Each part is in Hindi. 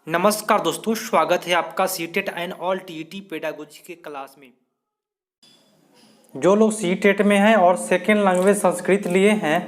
नमस्कार दोस्तों, स्वागत है आपका CTET and all TET pedagogy के क्लास में। जो लोग सीटेट में हैं और सेकेंड लैंग्वेज संस्कृत लिए हैं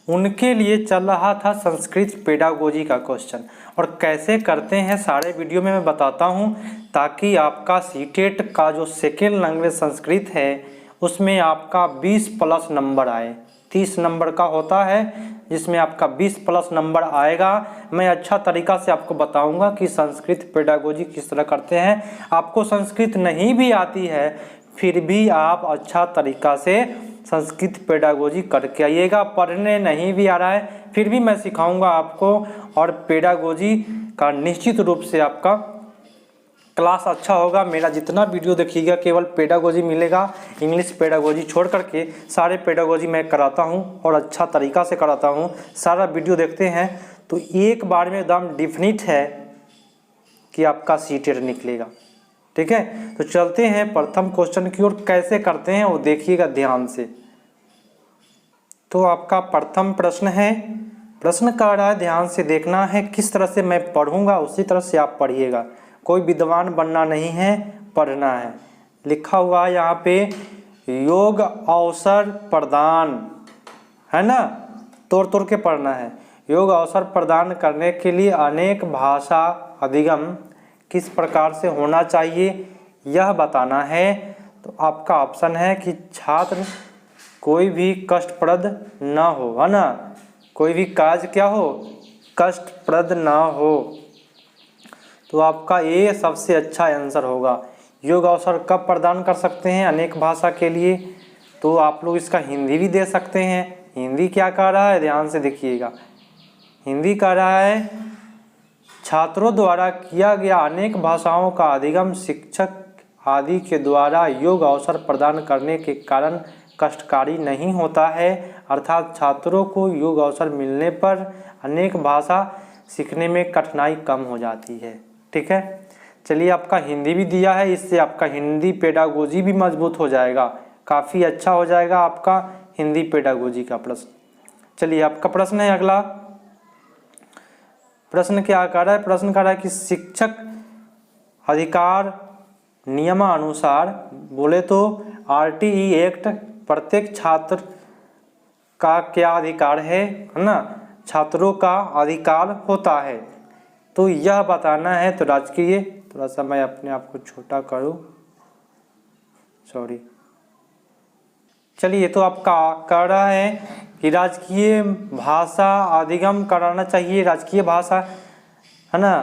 उनके लिए चल रहा था संस्कृत पेडागोजी का क्वेश्चन, और कैसे करते हैं सारे वीडियो में मैं बताता हूं, ताकि आपका सीटेट का जो सेकेंड लैंग्वेज संस्कृत है उसमें आपका 20 प्लस नंबर आए। 30 नंबर का होता है जिसमें आपका 20 प्लस नंबर आएगा। मैं अच्छा तरीका से आपको बताऊंगा कि संस्कृत पेडागोजी किस तरह करते हैं। आपको संस्कृत नहीं भी आती है फिर भी आप अच्छा तरीका से संस्कृत पेडागोजी करके आइएगा। पढ़ने नहीं भी आ रहा है फिर भी मैं सिखाऊंगा आपको, और पेडागोजी का निश्चित रूप से आपका क्लास अच्छा होगा। मेरा जितना वीडियो देखिएगा केवल पेडागोजी मिलेगा, इंग्लिश पेडागोजी छोड़ करके सारे पेडागोजी मैं कराता हूं और अच्छा तरीका से कराता हूं। सारा वीडियो देखते हैं तो एक बार में एकदम डिफिनिट है कि आपका सीटेट निकलेगा। ठीक है, तो चलते हैं प्रथम क्वेश्चन की ओर। कैसे करते हैं वो देखिएगा ध्यान से। तो आपका प्रथम प्रश्न है, प्रश्न का रहा है, ध्यान से देखना है। किस तरह से मैं पढ़ूंगा उसी तरह से आप पढ़िएगा। कोई विद्वान बनना नहीं है, पढ़ना है। लिखा हुआ है यहाँ पे योग अवसर प्रदान, है ना, तोड़ तोड़ के पढ़ना है। योग अवसर प्रदान करने के लिए अनेक भाषा अधिगम किस प्रकार से होना चाहिए यह बताना है। तो आपका ऑप्शन है कि छात्र कोई भी कष्टप्रद ना हो, है ना, कोई भी कार्य क्या हो, कष्टप्रद ना हो। तो आपका ये सबसे अच्छा आंसर होगा। योग अवसर कब प्रदान कर सकते हैं, अनेक भाषा के लिए। तो आप लोग इसका हिंदी भी दे सकते हैं। हिंदी क्या कह रहा है, ध्यान से देखिएगा। हिंदी कह रहा है छात्रों द्वारा किया गया अनेक भाषाओं का अधिगम शिक्षक आदि के द्वारा योग अवसर प्रदान करने के कारण कष्टकारी नहीं होता है, अर्थात छात्रों को योग अवसर मिलने पर अनेक भाषा सीखने में कठिनाई कम हो जाती है। ठीक है, चलिए आपका हिंदी भी दिया है, इससे आपका हिंदी पेडागोजी भी मजबूत हो जाएगा, काफ़ी अच्छा हो जाएगा आपका हिंदी पेडागोजी का प्रश्न। चलिए आपका प्रश्न है अगला। प्रश्न क्या कर रहा है, प्रश्न कर रहा है कि शिक्षक अधिकार नियमानुसार, बोले तो आरटीई एक्ट, प्रत्येक छात्र का क्या अधिकार है ना, छात्रों का अधिकार होता है। तो यह बताना है। तो राजकीय, थोड़ा सा मैं अपने आप को छोटा करूं, सॉरी। चलिए, तो आपका कह रहा है कि राजकीय भाषा अधिगम कराना चाहिए, राजकीय भाषा, है ना,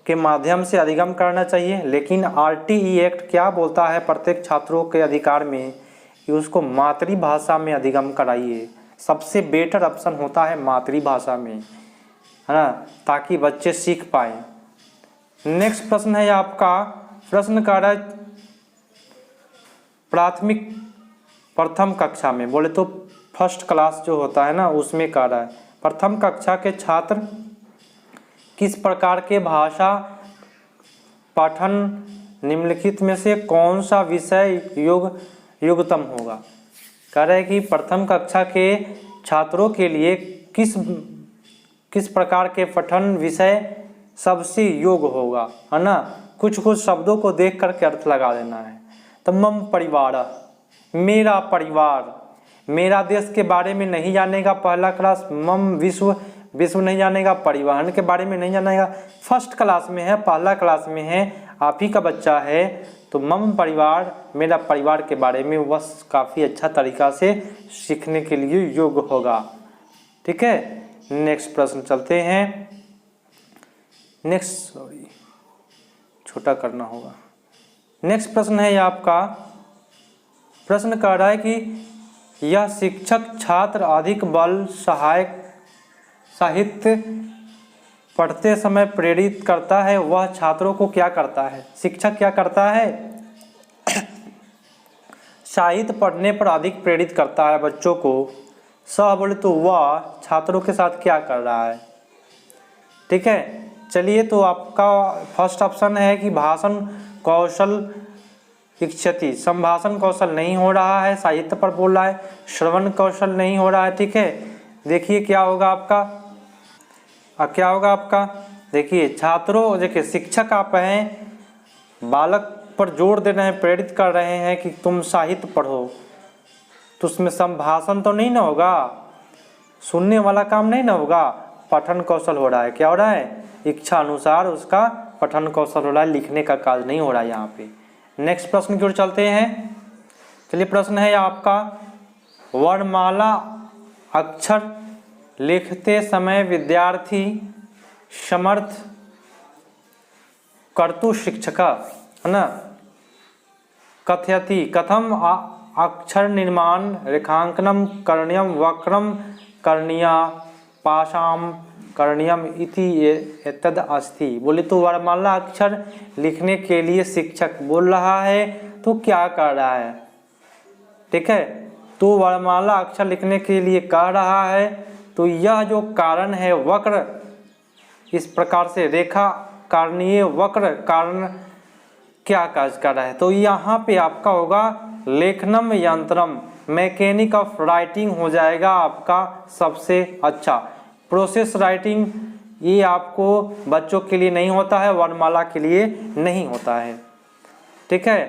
के माध्यम से अधिगम करना चाहिए। लेकिन आरटीई एक्ट क्या बोलता है प्रत्येक छात्रों के अधिकार में कि उसको मातृभाषा में अधिगम कराइए। सबसे बेटर ऑप्शन होता है मातृभाषा में, है ना, ताकि बच्चे सीख पाए। नेक्स्ट प्रश्न है आपका, प्रश्न कर रहा है प्राथमिक प्रथम कक्षा में, बोले तो फर्स्ट क्लास जो होता है ना उसमें कह रहा है प्रथम कक्षा के छात्र किस प्रकार के भाषा पठन निम्नलिखित में से कौन सा विषय योग्यतम होगा। कह रहे हैं कि प्रथम कक्षा के छात्रों के लिए किस प्रकार के पठन विषय सबसे योग्य होगा, है ना। कुछ कुछ शब्दों को देख करके अर्थ लगा देना है। तो मम परिवार, मेरा परिवार, मेरा देश के बारे में नहीं जानेगा पहला क्लास, मम विश्व, विश्व नहीं जानेगा, परिवहन के बारे में नहीं जानेगा, फर्स्ट क्लास में है, पहला क्लास में है, आप ही का बच्चा है। तो मम परिवार, मेरा परिवार के बारे में वह काफ़ी अच्छा तरीका से सीखने के लिए योग्य होगा। ठीक है, नेक्स्ट प्रश्न चलते हैं। नेक्स्ट, सॉरी, छोटा करना होगा। नेक्स्ट प्रश्न है आपका, प्रश्न कह रहा है कि यह शिक्षक छात्र अधिक बल सहायक साहित्य पढ़ते समय प्रेरित करता है, वह छात्रों को क्या करता है। शिक्षक क्या करता है, साहित्य पढ़ने पर अधिक प्रेरित करता है बच्चों को। सह बोले तो वह छात्रों के साथ क्या कर रहा है। ठीक है, चलिए, तो आपका फर्स्ट ऑप्शन है कि भाषण कौशल इच्छति, संभाषण कौशल नहीं हो रहा है, साहित्य पर बोल रहा है, श्रवण कौशल नहीं हो रहा है। ठीक है, देखिए क्या होगा आपका, क्या होगा आपका देखिए छात्रों, देखिए शिक्षक आप हैं, बालक पर जोर दे रहे हैं, प्रेरित कर रहे हैं कि तुम साहित्य पढ़ो, तो उसमें संभाषण तो नहीं ना होगा, सुनने वाला काम नहीं ना होगा, पठन कौशल हो रहा है। क्या हो रहा है? इच्छा अनुसार उसका पठन कौशल हो रहा है, लिखने का कार्य नहीं हो रहा है यहाँ पे। नेक्स्ट प्रश्न की ओर चलते हैं। चलिए प्रश्न है आपका, वर्णमाला अक्षर लिखते समय विद्यार्थी समर्थ कर्तु शिक्षका, है ना, कथयति कथम अक्षर निर्माण रेखांकनम करणीयम वक्रम करणीया पाशाम करणीयम इति एतद अस्ति। बोले तो वर्णमाला अक्षर लिखने के लिए शिक्षक बोल रहा है तो क्या कर रहा है? ठीक है, तो वर्णमाला अक्षर लिखने के लिए कह रहा है, तो यह जो कारण है वक्र, इस प्रकार से रेखा कारणीय वक्र कारण क्या कार्य कर रहा है? तो यहाँ पे आपका होगा लेखनम यंत्रम, मैकेनिक ऑफ राइटिंग हो जाएगा आपका सबसे अच्छा। प्रोसेस राइटिंग ये आपको बच्चों के लिए नहीं होता है, वर्णमाला के लिए नहीं होता है। ठीक है,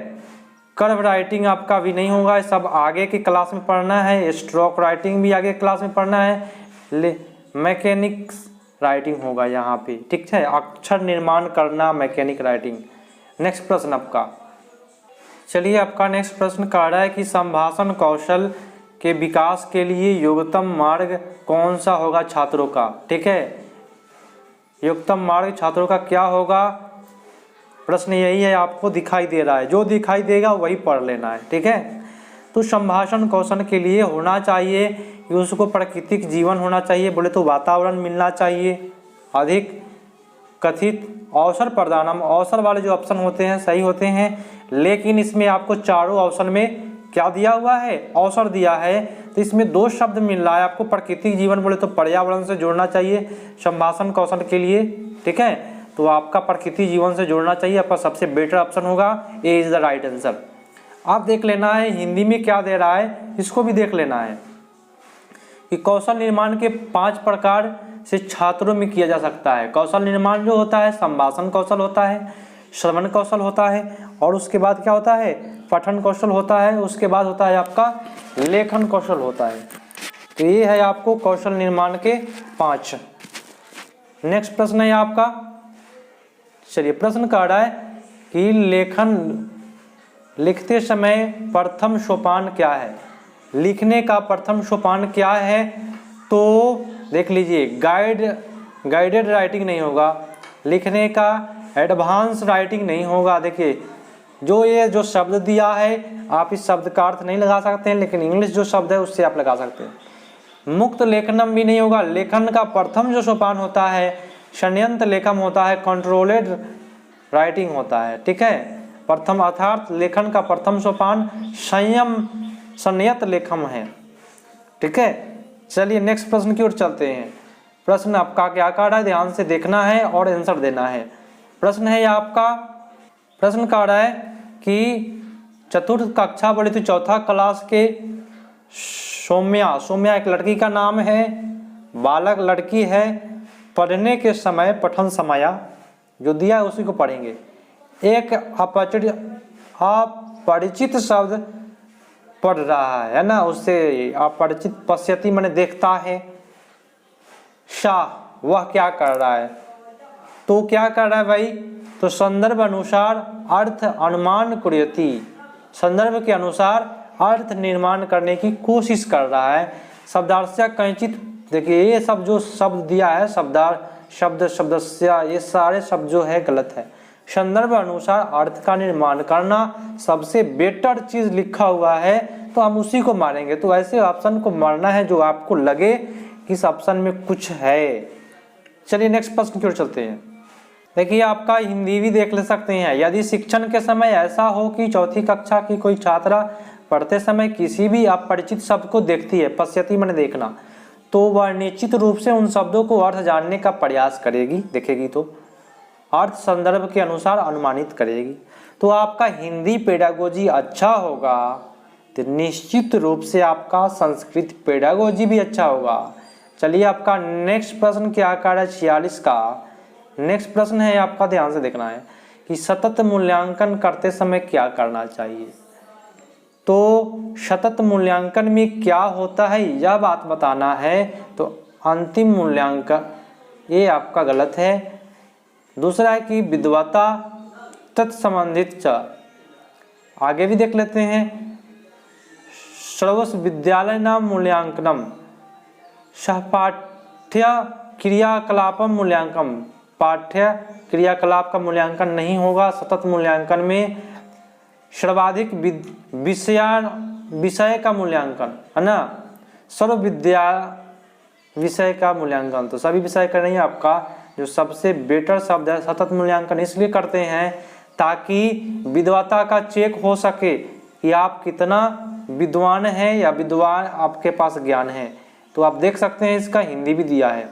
कर्व राइटिंग आपका भी नहीं होगा, सब आगे की क्लास में पढ़ना है। स्ट्रोक राइटिंग भी आगे क्लास में पढ़ना है। मैकेनिक्स राइटिंग होगा यहाँ पे। ठीक है, अक्षर निर्माण करना मैकेनिक राइटिंग। नेक्स्ट प्रश्न आपका, चलिए आपका नेक्स्ट प्रश्न कह रहा है कि संभाषण कौशल के विकास के लिए योग्यतम मार्ग कौन सा होगा छात्रों का? ठीक है, योग्यतम मार्ग छात्रों का क्या होगा? प्रश्न यही है, आपको दिखाई दे रहा है, जो दिखाई देगा वही पढ़ लेना है। ठीक है, तो संभाषण कौशल के लिए होना चाहिए कि उसको प्राकृतिक जीवन होना चाहिए, बोले तो वातावरण मिलना चाहिए, अधिक कथित अवसर प्रदानम, अवसर वाले जो ऑप्शन होते हैं सही होते हैं, लेकिन इसमें आपको चारों ऑप्शन में क्या दिया हुआ है? अवसर दिया है। तो इसमें दो शब्द मिल रहा है आपको, प्राकृतिक जीवन बोले तो पर्यावरण से जोड़ना चाहिए संभाषण कौशल के लिए। ठीक है, तो आपका प्राकृतिक जीवन से जोड़ना चाहिए, आपका सबसे बेटर ऑप्शन होगा, ए इज द राइट आंसर। आप देख लेना है हिंदी में क्या दे रहा है, इसको भी देख लेना है कि कौशल निर्माण के 5 प्रकार से छात्रों में किया जा सकता है। कौशल निर्माण जो होता है, संभाषण कौशल होता है, श्रवण कौशल होता है, और उसके बाद क्या होता है? पठन कौशल होता है, उसके बाद होता है आपका लेखन कौशल होता है। तो ये है आपको कौशल निर्माण के 5। नेक्स्ट प्रश्न है आपका, चलिए प्रश्न कह रहा है कि लेखन लिखते समय प्रथम सोपान क्या है? लिखने का प्रथम सोपान क्या है? तो देख लीजिए, गाइडेड राइटिंग नहीं होगा, लिखने का एडवांस राइटिंग नहीं होगा। देखिए ये जो शब्द दिया है, आप इस शब्द का अर्थ नहीं लगा सकते हैं, लेकिन इंग्लिश जो शब्द है उससे आप लगा सकते हैं। मुक्त लेखनम भी नहीं होगा, लेखन का प्रथम जो सोपान होता है संयंत्र लेखन होता है, कंट्रोलेड राइटिंग होता है। ठीक है, प्रथम अर्थात लेखन का प्रथम सोपान संयत लेखन है। ठीक है, चलिए नेक्स्ट प्रश्न की ओर चलते हैं। प्रश्न आपका क्या कह रहा है, ध्यान से देखना है और आंसर देना है। प्रश्न है आपका, प्रश्न कह रहा है कि चतुर्थ कक्षा बोले तो चौथा क्लास के सौम्या एक लड़की का नाम है, बालक लड़की है, पढ़ने के समय पठन समया जो दिया है उसी को पढ़ेंगे। एक अपरिचित शब्द पढ़ रहा है ना, उससे अपरिचित पश्यति माने देखता है, शाह वह क्या कर रहा है? तो क्या कर रहा है भाई? तो संदर्भ अनुसार अर्थ अनुमान कुर्यति, संदर्भ के अनुसार अर्थ निर्माण करने की कोशिश कर रहा है। शब्दार्थ कैंचित, देखिए ये सब जो शब्द दिया है, शब्दस्य, ये सारे शब्द जो है गलत है। संदर्भ अनुसार अर्थ का निर्माण करना सबसे बेटर चीज लिखा हुआ है, तो हम उसी को मारेंगे। तो ऐसे ऑप्शन को मारना है जो आपको लगे इस ऑप्शन में कुछ है। चलिए नेक्स्ट प्रश्न की ओर चलते हैं। देखिए आपका हिंदी भी देख ले सकते हैं। यदि शिक्षण के समय ऐसा हो कि चौथी कक्षा की कोई छात्रा पढ़ते समय किसी भी अपरिचित शब्द को देखती है, पश्यति माने देखना, तो वह निश्चित रूप से उन शब्दों को अर्थ जानने का प्रयास करेगी, देखेगी तो अर्थ संदर्भ के अनुसार अनुमानित करेगी। तो आपका हिंदी पेडागोजी अच्छा होगा तो निश्चित रूप से आपका संस्कृत पेडागोजी भी अच्छा होगा। चलिए आपका नेक्स्ट प्रश्न क्या आकार है 46 का, नेक्स्ट प्रश्न है आपका, ध्यान से देखना है कि सतत मूल्यांकन करते समय क्या करना चाहिए। तो सतत मूल्यांकन में क्या होता है यह बात बताना है, तो अंतिम मूल्यांकन ये आपका गलत है। दूसरा है कि विद्वता तत्संबंधित च, आगे भी देख लेते हैं। सर्वस्व विद्यालय नाम मूल्यांकनम सहपाठ्य क्रियाकलापम मूल्यांकन, पाठ्य क्रियाकलाप का मूल्यांकन नहीं होगा सतत मूल्यांकन में। सर्वाधिक विषय का मूल्यांकन है ना, सर्व विद्या विषय का मूल्यांकन, तो सभी विषय का नहीं, आपका जो सबसे बेटर शब्द है सतत मूल्यांकन इसलिए करते हैं ताकि विद्वता का चेक हो सके कि आप कितना विद्वान हैं या विद्वान आपके पास ज्ञान है। तो आप देख सकते हैं इसका हिंदी भी दिया है।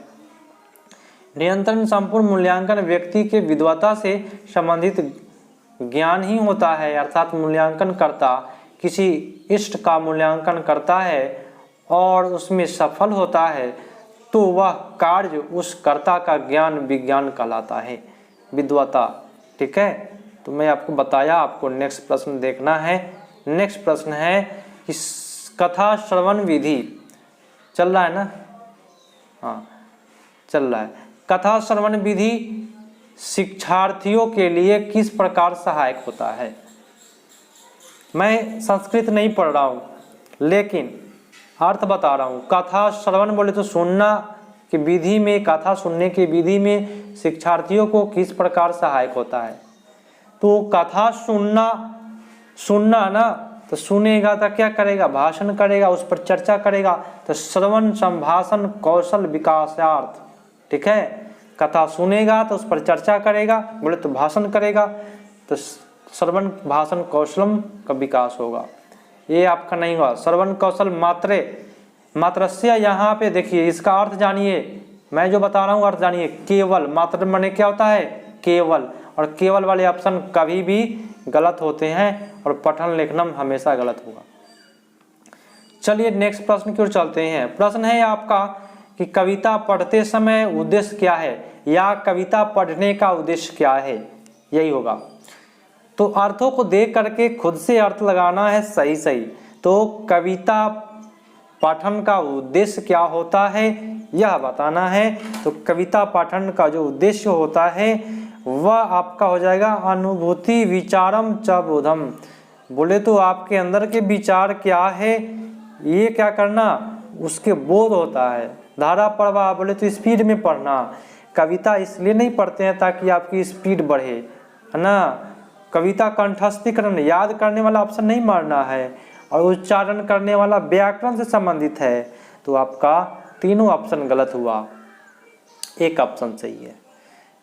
नियंत्रण संपूर्ण मूल्यांकन व्यक्ति के विद्वता से संबंधित ज्ञान ही होता है, अर्थात मूल्यांकन कर्ता किसी इष्ट का मूल्यांकन करता है और उसमें सफल होता है तो वह कार्य उस कर्ता का ज्ञान विज्ञान कहलाता है, विद्वता। ठीक है, तो मैं आपको बताया, आपको नेक्स्ट प्रश्न देखना है। नेक्स्ट प्रश्न है कि कथा श्रवण विधि चल रहा है ना, हाँ चल रहा है। कथा श्रवण विधि शिक्षार्थियों के लिए किस प्रकार सहायक होता है। मैं संस्कृत नहीं पढ़ रहा हूँ लेकिन अर्थ बता रहा हूँ। कथा श्रवण बोले तो सुनना की विधि में, कथा सुनने की विधि में शिक्षार्थियों को किस प्रकार सहायक होता है। तो कथा सुनना ना, तो सुनेगा तो क्या करेगा, भाषण करेगा, उस पर चर्चा करेगा, तो श्रवण संभाषण कौशल विकासार्थ। ठीक है, कथा सुनेगा तो उस पर चर्चा करेगा, बोले तो भाषण करेगा, तो श्रवण भाषण कौशलम का विकास होगा। ये आपका नहीं हुआ। श्रवण कौशल मात्रस्य, यहाँ पे देखिए इसका अर्थ जानिए, मैं जो बता रहा हूँ अर्थ जानिए। केवल, मात्र माने क्या होता है, केवल, और केवल वाले ऑप्शन कभी भी गलत होते हैं और पठन लेखनम हमेशा गलत होगा। चलिए नेक्स्ट प्रश्न की ओर चलते हैं। प्रश्न है आपका कि कविता पढ़ते समय उद्देश्य क्या है, या कविता पढ़ने का उद्देश्य क्या है, यही होगा। तो अर्थों को देख करके खुद से अर्थ लगाना है सही सही। तो कविता पाठन का उद्देश्य क्या होता है यह बताना है। तो कविता पाठन का जो उद्देश्य होता है वह आपका हो जाएगा अनुभूति विचारम च बोधम। बोले तो आपके अंदर के विचार क्या है ये क्या करना, उसके बोध होता है। धारा प्रवाह बोले तो स्पीड में पढ़ना। कविता इसलिए नहीं पढ़ते हैं ताकि आपकी स्पीड बढ़े, है ना। कविता कंठस्थीकरण, याद करने वाला ऑप्शन नहीं मारना है, और उच्चारण करने वाला व्याकरण से संबंधित है। तो आपका तीनों ऑप्शन गलत हुआ, एक ऑप्शन सही है।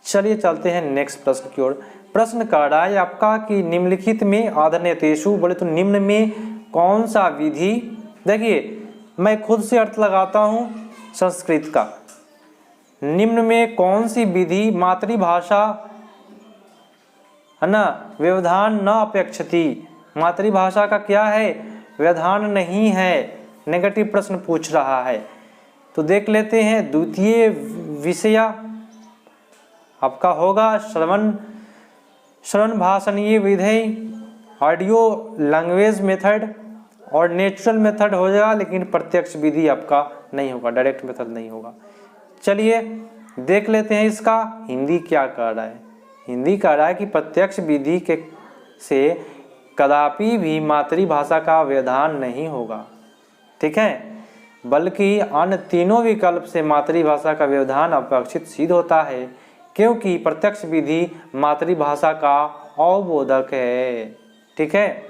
चलिए चलते हैं नेक्स्ट प्रश्न की ओर। प्रश्न कह रहा है आपका कि निम्नलिखित में आधुनितेषु, बोले तो निम्न में कौन सा विधि, देखिए मैं खुद से अर्थ लगाता हूँ संस्कृत का। निम्न में कौन सी विधि मातृभाषा, है ना, व्यवधान न अपेक्षति, मातृभाषा का क्या है, व्यवधान नहीं है, नेगेटिव प्रश्न पूछ रहा है। तो देख लेते हैं। द्वितीय विषय आपका होगा श्रवण भाषणीय विधि, ऑडियो लैंग्वेज मेथड और नेचुरल मेथड हो जाएगा, लेकिन प्रत्यक्ष विधि आपका नहीं होगा, डायरेक्ट मेथड नहीं होगा। चलिए देख लेते हैं इसका हिंदी क्या कह रहा है। हिंदी कह रहा है कि प्रत्यक्ष विधि के से कदापि भी मातृभाषा का व्यवधान नहीं होगा। ठीक है, बल्कि अन्य तीनों विकल्प से मातृभाषा का व्यवधान अपेक्षित सिद्ध होता है, क्योंकि प्रत्यक्ष विधि मातृभाषा का अवबोधक है। ठीक है,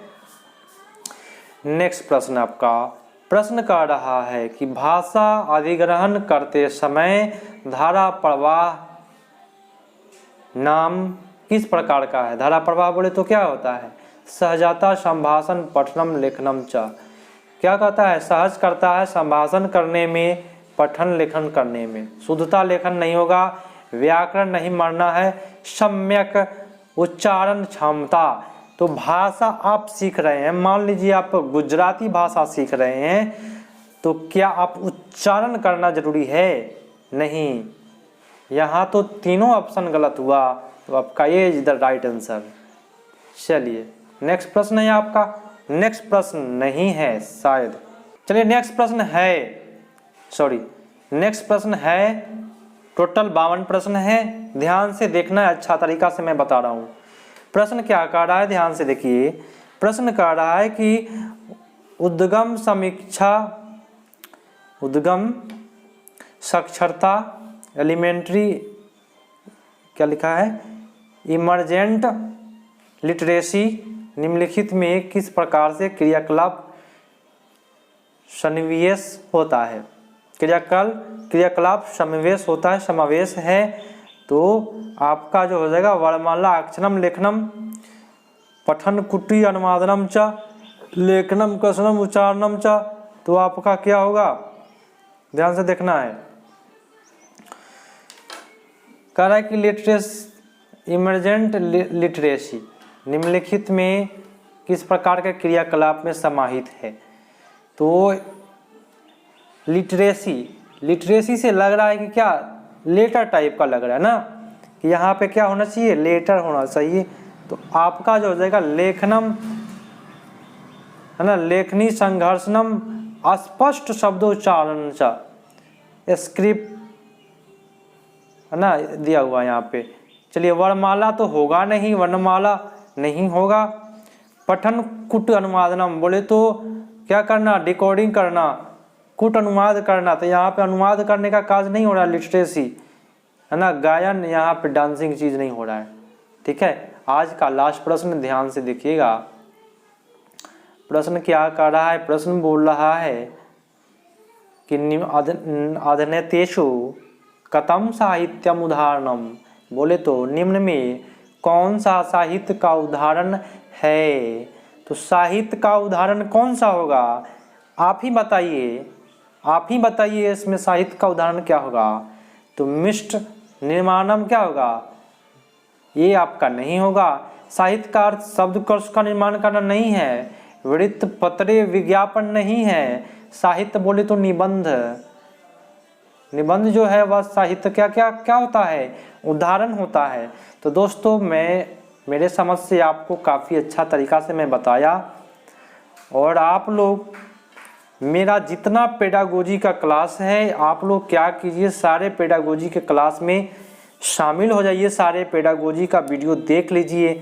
नेक्स्ट प्रश्न आपका। प्रश्न कह रहा है कि भाषा अधिग्रहण करते समय धारा प्रवाह नाम किस प्रकार का है। धारा प्रवाह बोले तो क्या होता है, सहजता संभाषण पठनम लेखनम च, क्या कहता है, सहज करता है संभाषण करने में, पठन लेखन करने में। शुद्धता लेखन नहीं होगा, व्याकरण नहीं मानना है, सम्यक उच्चारण क्षमता। तो भाषा आप सीख रहे हैं, मान लीजिए आप गुजराती भाषा सीख रहे हैं, तो क्या आप उच्चारण करना जरूरी है, नहीं, यहाँ तो तीनों ऑप्शन गलत हुआ, तो आपका ये इज द राइट आंसर। चलिए नेक्स्ट प्रश्न है आपका, नेक्स्ट प्रश्न नहीं है शायद, चलिए नेक्स्ट प्रश्न है, सॉरी नेक्स्ट प्रश्न है, टोटल 52 प्रश्न है, ध्यान से देखना है, अच्छा तरीका से मैं बता रहा हूँ। प्रश्न क्या कह रहा है, ध्यान से देखिए। प्रश्न कह रहा है कि उद्गम समीक्षा, उद्गम साक्षरता, एलिमेंट्री, क्या लिखा है, इमरजेंट लिटरेसी निम्नलिखित में किस प्रकार से क्रियाकलाप सन्निवेश होता है। क्रियाकलाप समावेश होता है, समावेश है, तो आपका जो हो जाएगा वर्णमाला अक्षरम लेखनम पठन कुटी अनुवादनम च लेखनम कथनम उच्चारणम च, तो आपका क्या होगा, ध्यान से देखना है। कह रहा है कि लिटरेसी, इमरजेंट लिटरेसी निम्नलिखित में किस प्रकार के क्रियाकलाप में समाहित है। तो लिटरेसी से लग रहा है कि क्या लेटर टाइप का लग रहा है ना, कि यहाँ पे क्या होना चाहिए, लेटर होना चाहिए। तो आपका जो हो जाएगा लेखनम है ना, लेखनी संघर्षणम अस्पष्ट शब्दोच्चारण चा, स्क्रिप्ट है ना दिया हुआ यहाँ पे। चलिए वर्णमाला तो होगा नहीं, वर्णमाला नहीं होगा। पठन कुट अनुवादनम बोले तो क्या करना, डिकोडिंग करना, कुट अनुवाद करना, तो यहाँ पे अनुवाद करने का काज नहीं हो रहा है, लिटरेसी है ना, गायन, यहाँ पे डांसिंग चीज नहीं हो रहा है। ठीक है, आज का लास्ट प्रश्न ध्यान से देखिएगा। प्रश्न क्या कर रहा है, प्रश्न बोल रहा है कि अधनेतेषु कथम साहित्यम उदाहरणम, बोले तो निम्न में कौन सा साहित्य का उदाहरण है। तो साहित्य का उदाहरण कौन सा होगा, आप ही बताइए, आप ही बताइए इसमें साहित्य का उदाहरण क्या होगा। तो मिष्ट निर्माणम क्या होगा, ये आपका नहीं होगा। साहित्य का अर्थ शब्दकोश का निर्माण करना नहीं है, वृत्त पत्रे विज्ञापन नहीं है। साहित्य बोले तो निबंध, निबंध जो है वह साहित्य क्या क्या क्या होता है, उदाहरण होता है। तो दोस्तों मेरे समझ से आपको काफ़ी अच्छा तरीका से मैं बताया, और आप लोग मेरा जितना पेडागोजी का क्लास है, आप लोग क्या कीजिए, सारे पेडागोजी के क्लास में शामिल हो जाइए, सारे पेडागोजी का वीडियो देख लीजिए,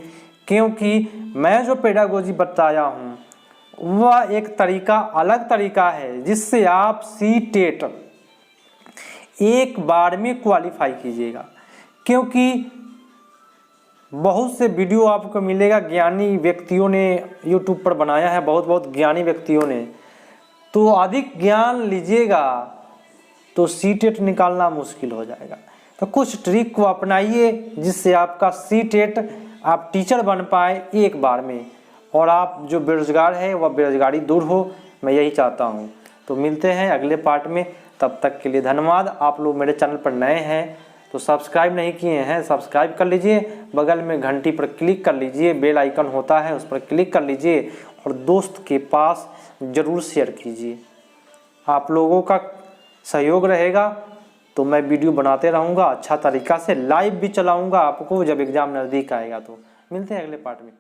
क्योंकि मैं जो पेडागोजी बताया हूँ वह एक तरीका, अलग तरीका है, जिससे आप सीटेट एक बार में क्वालिफाई कीजिएगा। क्योंकि बहुत से वीडियो आपको मिलेगा, ज्ञानी व्यक्तियों ने यूट्यूब पर बनाया है, बहुत बहुत ज्ञानी व्यक्तियों ने, तो अधिक ज्ञान लीजिएगा तो सीटेट निकालना मुश्किल हो जाएगा। तो कुछ ट्रिक को अपनाइए जिससे आपका सीटेट, आप टीचर बन पाए एक बार में, और आप जो बेरोजगार है वह बेरोजगारी दूर हो, मैं यही चाहता हूँ। तो मिलते हैं अगले पार्ट में, तब तक के लिए धन्यवाद। आप लोग मेरे चैनल पर नए हैं तो सब्सक्राइब नहीं किए हैं, सब्सक्राइब कर लीजिए, बगल में घंटी पर क्लिक कर लीजिए, बेल आइकन होता है उस पर क्लिक कर लीजिए, और दोस्त के पास ज़रूर शेयर कीजिए। आप लोगों का सहयोग रहेगा तो मैं वीडियो बनाते रहूँगा, अच्छा तरीका से लाइव भी चलाऊँगा आपको जब एग्ज़ाम नज़दीक आएगा। तो मिलते हैं अगले पार्ट में।